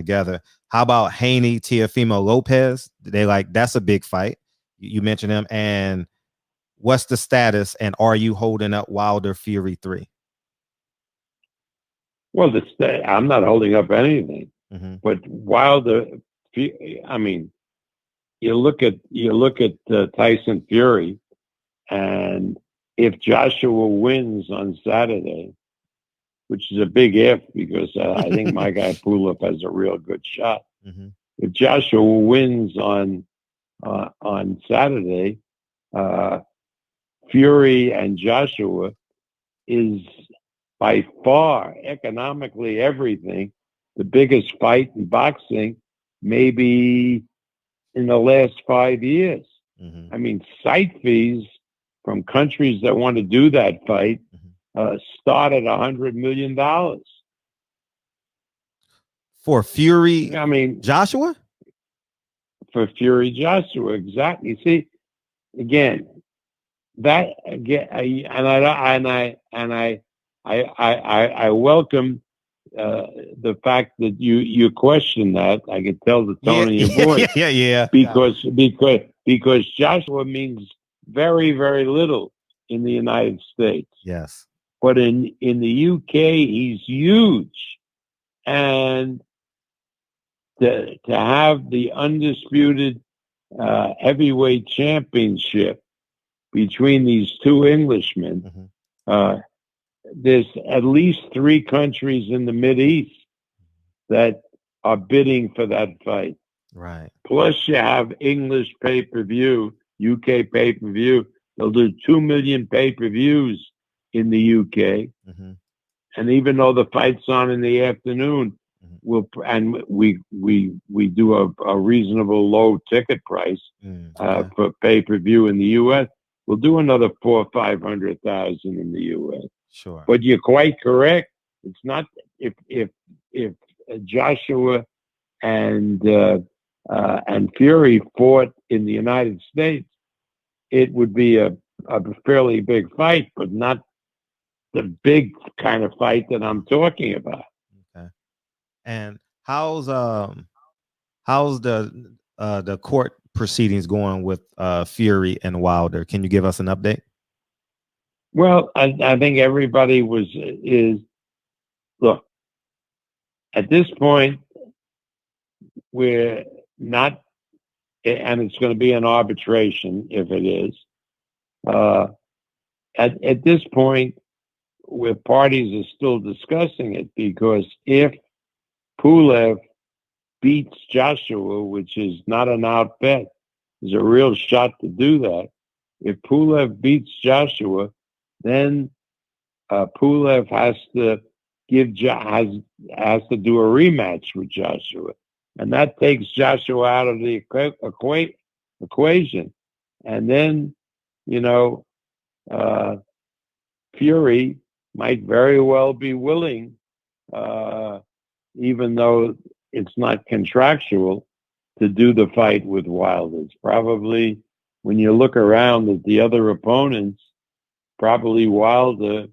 together. How about Haney, Teofimo Lopez? That's a big fight. You mentioned him. And what's the status? And are you holding up Wilder Fury 3? Well, I'm not holding up anything, but Wilder, I mean, you look at Tyson Fury, and if Joshua wins on Saturday, which is a big if, because I think my guy Pulev has a real good shot. If Joshua wins on Saturday, Fury and Joshua is by far economically everything the biggest fight in boxing, maybe in the last 5 years. I mean, site fees from countries that want to do that fight start at $100 million for Fury. I mean, Joshua. For Fury Joshua, exactly. See, again, that again, I welcome the fact that you question that. I can tell the tone in your voice. Yeah. Because Joshua means very, very little in the United States. Yes. But in the UK, he's huge, and to have the undisputed heavyweight championship between these two Englishmen. There's at least 3 countries in the Mideast that are bidding for that fight. Right. Plus, you have English pay-per-view, UK pay-per-view. They'll do 2 million pay-per-views in the UK. And even though the fight's on in the afternoon, we do a reasonable low ticket price for pay-per-view in the US. We'll do another 400,000 or 500,000 in the US. Sure. But you're quite correct. It's not if Joshua and Fury fought in the United States, it would be a fairly big fight, but not the big kind of fight that I'm talking about. Okay. And how's the court proceedings going with Fury and Wilder? Can you give us an update? Well, I think everybody is look, at this point, we're not, and it's going to be an arbitration if it is. At this point, where parties are still discussing it, because if Pulev beats Joshua, which is not an out bet, there's a real shot to do that. If Pulev beats Joshua, then Pulev has to has to do a rematch with Joshua, and that takes Joshua out of the equation. And then, Fury might very well be willing, even though it's not contractual, to do the fight with Wilder. It's probably, when you look around at the other opponents, probably Wilder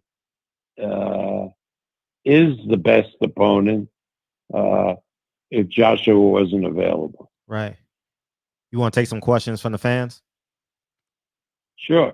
is the best opponent if Joshua wasn't available. Right. You want to take some questions from the fans? Sure.